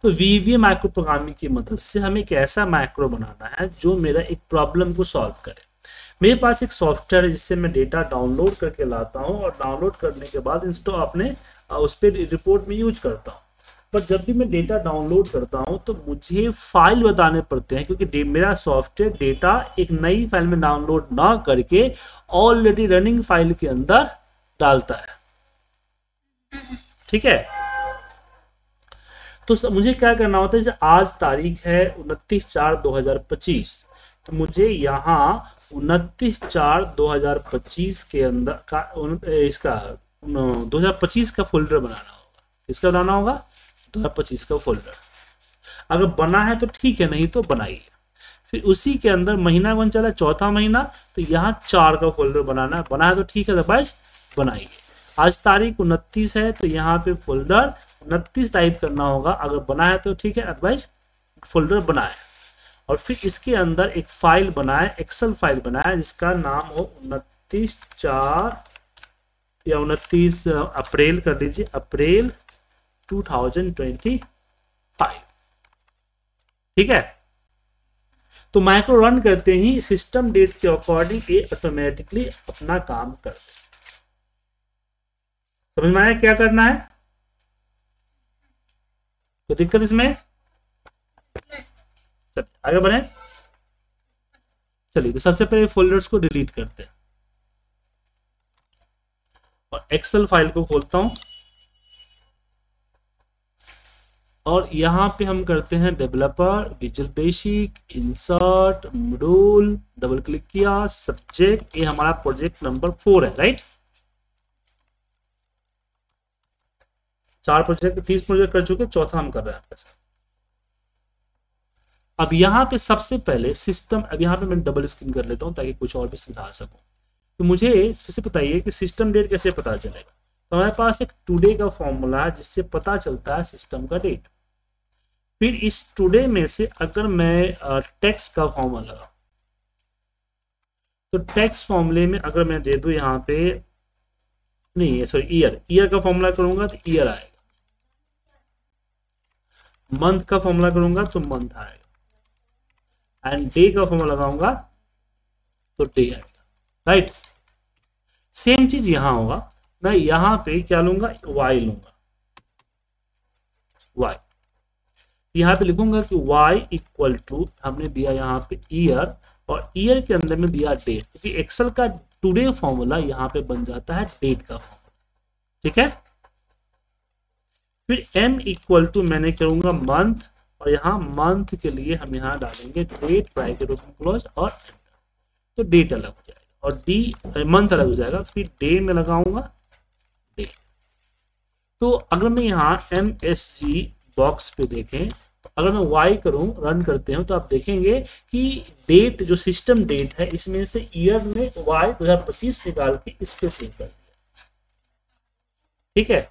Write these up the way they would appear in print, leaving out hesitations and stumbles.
तो वीवीए micro programming की मदद से हमें एक ऐसा माइक्रो बनाना है जो मेरा एक प्रॉब्लम को सॉल्व करे। मेरे पास एक सॉफ्टवेयर है जिससे मैं डेटा डाउनलोड करके लाता हूँ और डाउनलोड करने के बाद इंस्टॉल अपने उस पर रिपोर्ट में यूज करता हूँ। पर जब भी मैं डेटा डाउनलोड करता हूँ तो मुझे फाइल बताने पड़ते हैं, क्योंकि मेरा सॉफ्टवेयर डेटा एक नई फाइल में डाउनलोड ना करके ऑलरेडी रनिंग फाइल के अंदर डालता है। ठीक है, तो मुझे क्या करना होता है, जैसे आज तारीख है 29/4/2025, तो मुझे यहाँ 29/4/2025 के अंदर का इसका 2025 का फोल्डर बनाना होगा। किसका बनाना होगा? 2025 का फोल्डर। अगर बना है तो ठीक है, नहीं तो बनाइए। फिर उसी के अंदर महीना बन चला चौथा महीना, तो यहाँ 4 का फोल्डर बनाना है। बना है तो ठीक है, अदरवाइज बनाइए। आज तारीख 29 है तो यहाँ पे फोल्डर 29 टाइप करना होगा। अगर बना है तो ठीक है, अदरवाइज फोल्डर बनाए। और फिर इसके अंदर एक फाइल बनाए, एक्सेल फाइल बनाए, जिसका नाम हो 29/4 या 29 अप्रैल कर दीजिए, अप्रैल 2025। ठीक है, तो माइक्रो रन करते ही सिस्टम डेट के अकॉर्डिंग ये ऑटोमेटिकली अपना काम करते हैं। समझ में आया क्या करना है? तो दिक्कत इसमें? चलिए आगे बढ़े। चलिए, तो सबसे पहले फोल्डर्स को डिलीट करते हैं और एक्सेल फाइल को खोलता हूं और यहां पे हम करते हैं developer, visual basic, insert, module, double click किया, सब्जेक्ट। ये हमारा प्रोजेक्ट नंबर 4 है, राइट? 4 प्रोजेक्ट, 30 प्रोजेक्ट कर चुके, चौथा हम कर रहे हैं आपके साथ। अब यहाँ पे सबसे पहले सिस्टम, अब यहाँ पे मैं डबल स्क्रीन कर लेता हूँ ताकि कुछ और भी समझा सकूं। तो मुझे फिर से बताइए कि सिस्टम डेट कैसे पता चलेगा। तो हमारे पास एक टुडे का फॉर्मूला है जिससे पता चलता है सिस्टम का डेट। फिर इस टुडे में से अगर मैं टेक्स्ट का फॉर्मूला लगाऊं, तो टेक्स्ट फॉर्मूले में अगर मैं दे दूं यहाँ पे, नहीं सॉरी, ईयर का फॉर्मूला करूंगा तो ईयर आएगा। मंथ का फॉर्मूला करूंगा तो मंथ आएगा। एंड डे का फॉर्मूला लगाऊंगा तो डे आएगा, राइट? सेम चीज यहां होगा। मैं यहां पे क्या लूंगा? वाई लूंगा, वाई। यहां पे लिखूंगा कि y इक्वल टू, हमने दिया यहाँ पे ईयर, और ईयर के अंदर में दिया डेट, क्योंकि एक्सेल का टुडे फॉर्मूला यहाँ पे बन जाता है डेट का फॉर्मूला। ठीक है, फिर m इक्वल टू मैंने करूंगा मंथ, और यहाँ मंथ के लिए हम यहाँ डालेंगे डेट, ब्रैकेट ओपन क्लोज और एंटर, तो डेट अलग हो जाएगा और डी मंथ अलग हो जाएगा। फिर डे में लगाऊंगा डे। तो अगर मैं यहाँ MSG बॉक्स पे देखें, तो अगर मैं y करूं, रन करते हैं, तो आप देखेंगे कि डेट जो सिस्टम डेट है इसमें से ईयर में y 2025 निकाल के इस पे सेव कर दिया। ठीक है,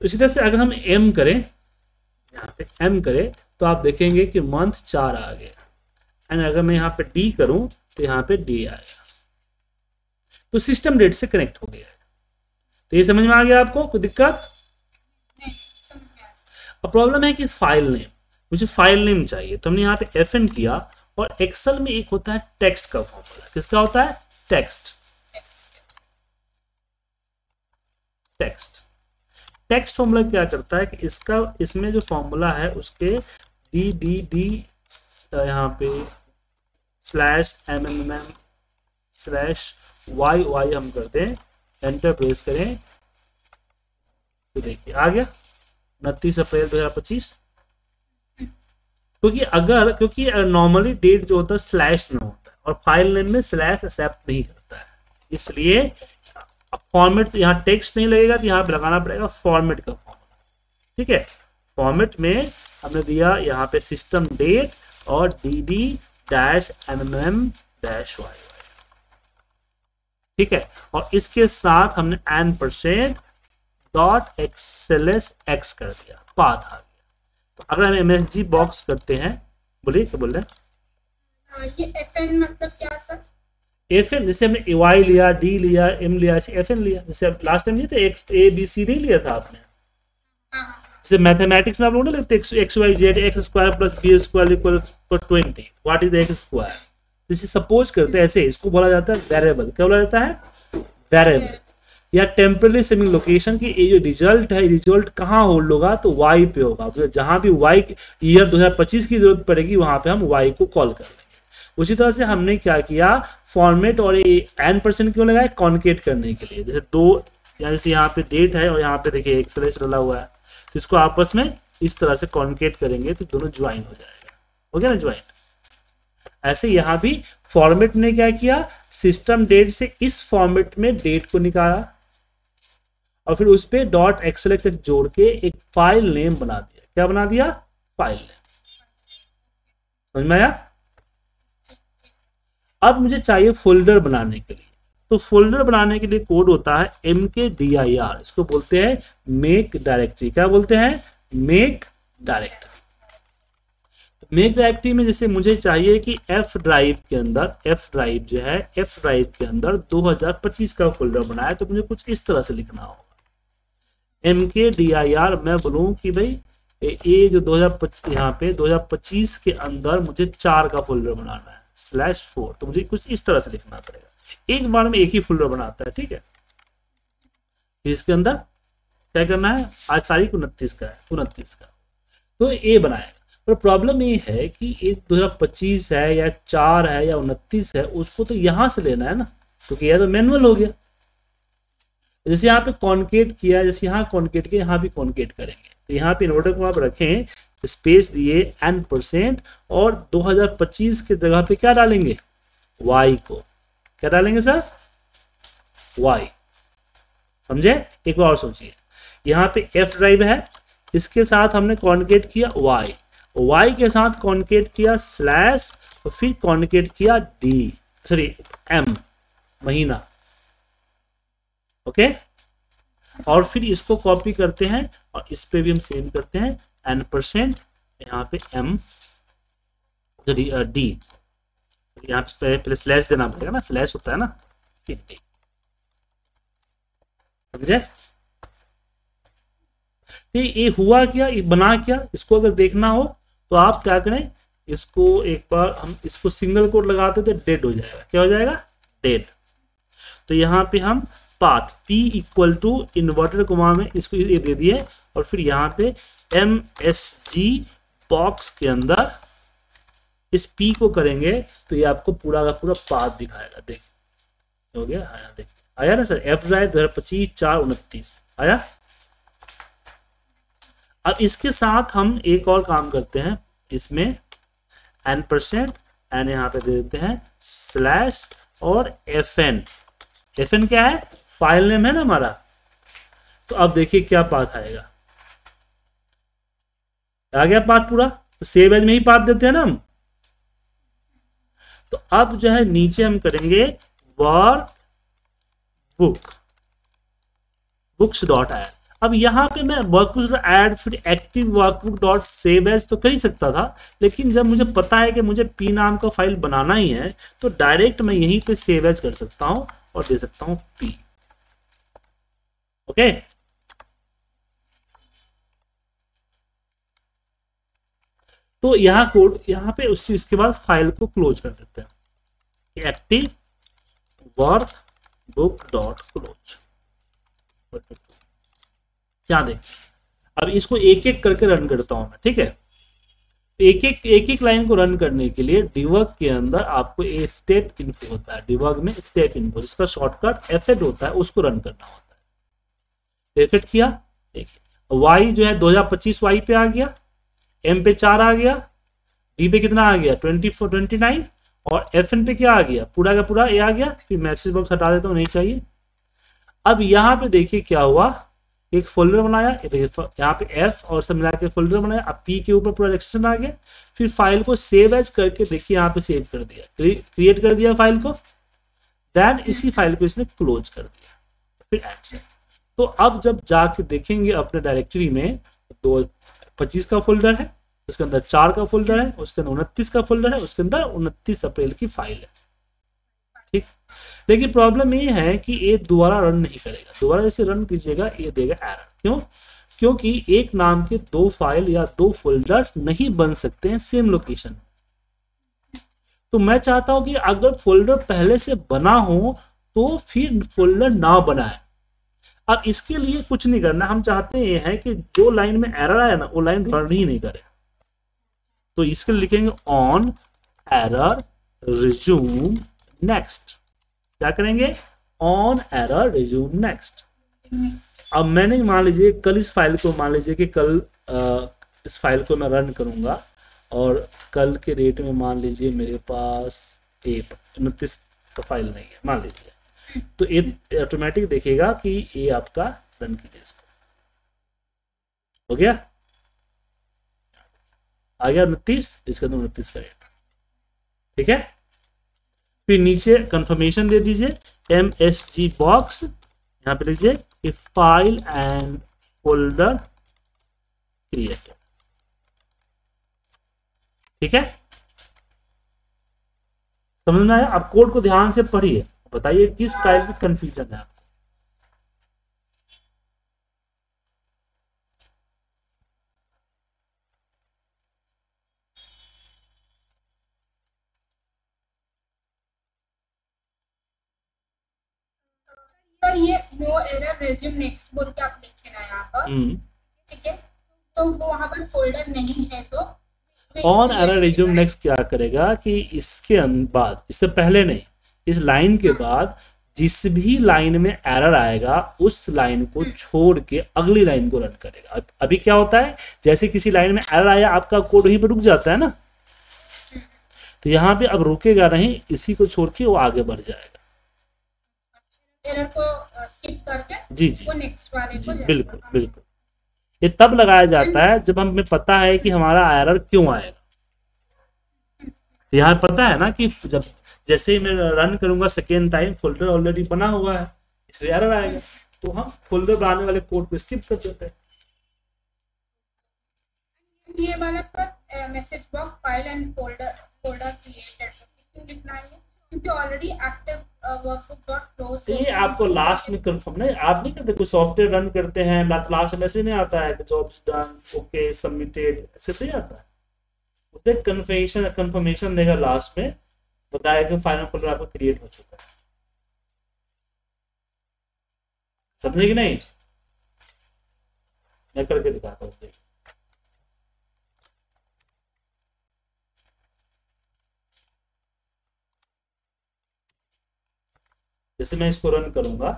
इसी तरह से अगर हम m करें, यहाँ पे m करें, तो आप देखेंगे कि मंथ 4 आ गया। एंड अगर मैं यहाँ पे d करूं तो यहाँ पे d आएगा। तो सिस्टम डेट से कनेक्ट हो गया है। तो ये समझ में आ गया आपको? कोई दिक्कत? अब प्रॉब्लम है कि फाइल नेम, मुझे फाइल नेम चाहिए, तो हमने यहाँ पे FN किया। और एक्सेल में एक होता है टेक्स्ट का फॉर्मूला। किसका होता है? टेक्स्ट। टेक्स्ट फॉर्मूला क्या करता है कि इसमें जो फॉर्मूला है उसके dd यहाँ पे /MMM/YY हम करते हैं, एंटर प्रेस करें, तो देखिए आ गया 29 अप्रैल 2025। क्योंकि नॉर्मली डेट जो होता है स्लैश में होता है और फाइल नेम में स्लैश एक्सेप्ट नहीं करता है, इसलिए फॉर्मेट यहाँ टेक्स्ट नहीं लगेगा, तो यहाँ पे लगाना पड़ेगा फॉर्मेट का फॉर्मूला। ठीक है, फॉर्मेट में हमने दिया यहाँ पे सिस्टम डेट और dd-MMM-YY। ठीक है, और इसके साथ हमने n% डॉट एक्सएलएस एक्स कर दिया, पाथ आ गया। तो अगर हम एमएसजी बॉक्स करते हैं, बोलिए क्या बोल रहे हैं? ये एफएन मतलब क्या सर? एफएन जैसे हमने वाई लिया, डी लिया, एम लिया, ऐसे एफएन लिया। जैसे लास्ट टाइम लिए थे एक्स ए बी सी नहीं लिया था आपने? जैसे मैथमेटिक्स में आप लोग ना लिखते X Y Z X square plus B square equal to 20, what is X square. जैसे सपोज करते हैं ऐसे, इसको बोला जाता है वेरिएबल। क्या बोला जाता है? वेरिएबल। या टेम्पररी सेमिंग लोकेशन की ये जो रिजल्ट है, रिजल्ट कहाँ होल्ड होगा? तो वाई पे होगा। तो जहां भी वाई ईयर 2025 की जरूरत पड़ेगी वहां पे हम वाई को कॉल कर लेंगे। उसी तरह से हमने क्या किया, फॉर्मेट और n% क्यों लगाया? कॉन्केट करने के लिए। जैसे दो, या जैसे यहाँ पे डेट है और यहाँ पे देखिए एक स्लैश डला हुआ है, तो इसको आपस में इस तरह से कॉन्केट करेंगे तो दोनों ज्वाइन हो जाएगा। हो गया ना ज्वाइन? ऐसे यहाँ भी फॉर्मेट ने क्या किया, सिस्टम डेट से इस फॉर्मेट में डेट को निकाला और फिर उस पर डॉट एक्सएलएक्स जोड़ के एक फाइल नेम बना दिया। क्या बना दिया? File name. समझ में आया? अब मुझे चाहिए फोल्डर बनाने के लिए। तो फोल्डर बनाने के लिए कोड होता है mkdir, इसको बोलते हैं मेक डायरेक्टरी। क्या बोलते हैं? Make directory. मेक डायरेक्टरी में जैसे मुझे चाहिए कि एफ ड्राइव के अंदर, एफ ड्राइव जो है, एफ ड्राइव के अंदर 2025 का फोल्डर बनाया, तो मुझे कुछ इस तरह से लिखना होगा। mkdir मैं बोलूं कि भाई ये जो 2025 यहाँ पे 2025 के अंदर मुझे 4 का फोल्डर बनाना है /4, तो मुझे कुछ इस तरह से लिखना पड़ेगा। एक बार में एक ही फोल्डर बनाता है, ठीक है। इसके अंदर क्या करना है? आज तारीख 29 का है, 29 का, तो ये बनाएगा। पर प्रॉब्लम ये है कि ये 2025 है या 4 है या 29 है, उसको तो यहां से लेना है ना, क्योंकि यह तो मैनुअल हो गया। जैसे यहाँ पे कॉन्केट किया, जैसे यहाँ कॉन्केट किया, यहाँ भी कॉन्केट करेंगे। तो यहाँ पे इन्वर्टर को आप रखें, स्पेस दिए n% और 2025 के जगह पे क्या डालेंगे? y को। क्या डालेंगे सर? y। समझे? एक बार और सोचिए, यहाँ पे f ड्राइव है, इसके साथ हमने कॉन्केट किया y के साथ कॉन्केट किया स्लैश और फिर कॉन्केट किया m महीना। ओके, और फिर इसको कॉपी करते हैं और इस पे भी हम सेव करते हैं n%, यहाँ पे m d, यहाँ पे पहले स्लैश देना पड़ेगा ना, स्लैश होता है ना, ठीक। समझे? ये हुआ क्या, ये बना क्या? इसको अगर देखना हो तो आप क्या करें, इसको एक बार हम इसको सिंगल कोट लगाते तो डेड हो जाएगा। क्या हो जाएगा? डेड। तो यहाँ पे हम path p equal to inverted comma में इसको ये दे दिए और फिर यहाँ पे msg बॉक्स के अंदर इस p को करेंगे तो ये आपको पूरा का पूरा पाथ दिखाएगा। देखिए हो गया, आया? देखिए आया ना सर? एफ ड्राइव 2025 4/29 आया। अब इसके साथ हम एक और काम करते हैं, इसमें n% n यहाँ पे दे देते हैं स्लैश और fn क्या है? फाइल नेम है ना हमारा। तो अब देखिए क्या पाथ आएगा, आ गया पाथ पूरा। तो सेव एज में ही पाथ देते हैं ना हम। तो अब जो है नीचे हम करेंगे वर्क बुक्स डॉट ऐड। अब यहाँ पे मैं वर्कबुक्स डॉट ऐड फिर active workbook dot save as तो कर ही सकता था, लेकिन जब मुझे पता है कि मुझे p नाम का फाइल बनाना ही है तो डायरेक्ट मैं यहीं पे सेव एज कर सकता हूं और दे सकता हूं p। ओके, तो यहाँ कोड यहाँ पे उसी इसके बाद फाइल को क्लोज कर देते हैं, active work book dot close. क्या देख, अब इसको एक एक करके रन करता हूं मैं, ठीक है। एक एक लाइन को रन करने के लिए डिबग के अंदर आपको एक स्टेप इन्फो होता है, डिबग में स्टेप इन्फो जिसका शॉर्टकट एफएड होता है, उसको रन करना होता है। एफएड किया, देखिए वाई जो है 2025 वाई पे आ गया, एम पे 4 आ गया, डी पे कितना आ गया 29 और एफएन पे क्या आ गया? पूरा का पूरा ए आ गया। फिर मैसेज बॉक्स हटा देता हूँ, नहीं चाहिए। अब यहाँ पे देखिए क्या हुआ, एक फोल्डर बनाया, यहाँ पे एफ और सब मिला के फोल्डर बनाया। अब पी के ऊपर पूरा एक्सटेंशन आ गया। फिर फाइल को सेव एज करके देखिए यहाँ पे सेव कर दिया, क्रिएट कर दिया फाइल को। देन इसी फाइल को इसने क्लोज कर दिया, फिर एंड से। तो अब जब जाके देखेंगे अपने डायरेक्टरी में, 25 का फोल्डर है, उसके अंदर 4 का फोल्डर है, उसके अंदर 29 का फोल्डर है, उसके अंदर 29 अप्रैल की फाइल है, ठीक। लेकिन प्रॉब्लम ये है कि ये दोबारा रन नहीं करेगा, दोबारा जैसे रन कीजिएगा ये देगा एरर। क्यों? क्योंकि एक नाम के 2 फाइल या 2 फोल्डर नहीं बन सकते हैं सेम लोकेशन। तो मैं चाहता हूं कि अगर फोल्डर पहले से बना हो तो फिर फोल्डर ना बनाए। अब इसके लिए कुछ नहीं करना, हम चाहते ये हैं कि जो लाइन में एरर आया ना वो लाइन रन ही नहीं करे। तो इसके लिए लिखेंगे ऑन एरर रिज्यूम नेक्स्ट। क्या करेंगे? On error resume next. अब मैंने मान लीजिए कल इस फाइल को, मान लीजिए कि कल इस फाइल को मैं रन करूंगा और कल के डेट में मान लीजिए मेरे पास 29 का फाइल नहीं है मान लीजिए, तो ये ऑटोमेटिक देखेगा कि ये आपका रन कीजिए इसको। हो गया? आ गया 29, इसका तो 29 का डेट, ठीक है। फिर नीचे कंफर्मेशन दे दीजिए MSG बॉक्स, यहाँ पे लीजिए कि फाइल एंड फोल्डर क्रिएटेड, ठीक है। समझ में आया? आप कोड को ध्यान से पढ़िए, बताइए किस टाइप की कंफ्यूजन है आपको। और ये नो एरर रिज्यूम नेक्स्ट बोल के आप लिखे ना यहाँ पर, ठीक है। तो वो वहाँ पर फोल्डर नहीं है तो ऑन एरर रिज्यूम नेक्स्ट क्या करेगा कि इसके बाद, इससे पहले नहीं, इस लाइन के बाद जिस भी लाइन में एरर आएगा उस लाइन को छोड़ के अगली लाइन को रन करेगा। अभी क्या होता है, जैसे किसी लाइन में एरर आया आपका कोड वहीं पे रुक जाता है ना, तो यहाँ पे अब रुकेगा नहीं, इसी को छोड़ के वो आगे बढ़ जाएगा। एरर को स्किप करके जी जी वो नेक्स्ट वाले को बिल्कुल बिल्कुल। ये तब लगाया जाता है जब हमें पता है कि हमारा एरर क्यों आएगा। यहाँ पता है ना कि जब जैसे ही मैं रन करूंगा सेकेंड टाइम, फोल्डर ऑलरेडी बना हुआ है इसलिए एरर आएगा, तो हम फोल्डर बनाने वाले कोड को स्किप कर देते हैं। ये वाला sir message box file and folder created क्यों लिखना है? क्योंकि already active workbook dot close. ये आपको लास्ट में कंफर्म नहीं, आप नहीं करते, कोई सॉफ्टवेयर रन करते हैं लास्ट में ऐसे नहीं आता है कि जॉब्स डन, ओके, सबमिटेड, ऐसे नहीं आता है। उसे कंफर्मेशन देगा लास्ट में, बताया कि फाइनल फोल्डर आपका क्रिएट हो चुका है। समझे कि नहीं? मैं करके दिखाता हूँ। जैसे मैं इसको रन करूंगा,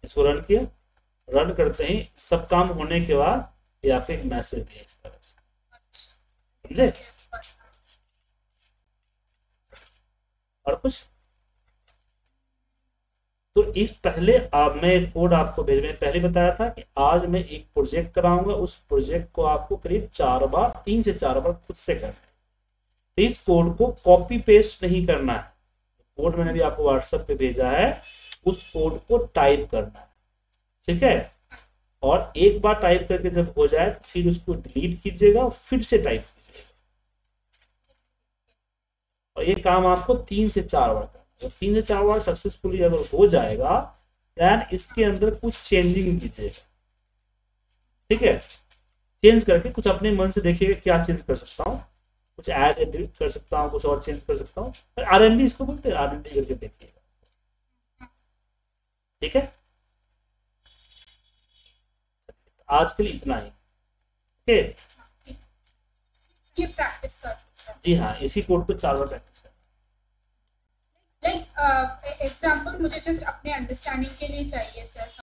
इसको रन किया, रन करते ही सब काम होने के बाद ये आपको एक मैसेज दिया इस तरह से, समझे? और कुछ तो इस पहले मैं कोड आपको भेज, मैंने पहले बताया था कि आज मैं एक प्रोजेक्ट कराऊंगा, उस प्रोजेक्ट को आपको करीब 4 बार, 3 से 4 बार खुद से करना है। तो इस कोड को कॉपी पेस्ट नहीं करना है, कोड मैंने भी आपको व्हाट्सएप पे भेजा है, उस कोड को टाइप करना है, ठीक है। और एक बार टाइप करके जब हो जाए तो फिर उसको डिलीट कीजिएगा, फिर से टाइप कीजिएगा, और ये काम आपको 3 से 4 बार करना है। 3 से 4 बार सक्सेसफुली अगर हो जाएगा देन इसके अंदर कुछ चेंजिंग कीजिएगा, ठीक है। चेंज करके कुछ अपने मन से देखिएगा क्या चेंज कर सकता हूँ, कुछ ऐड एडिट कर सकता हूँ, कुछ और चेंज कर सकता हूँ। R&D इसको बोलते हैं, R&D करके देखिएगा, ठीक है। आज के लिए इतना ही, ठीक। ये प्रैक्टिस करते हैं जी हाँ, इसी कोड को 4 बार प्रैक्टिस करें। लाइक एग्जांपल मुझे जस्ट अपने अंडरस्टैंडिंग के लिए चाहिए सर।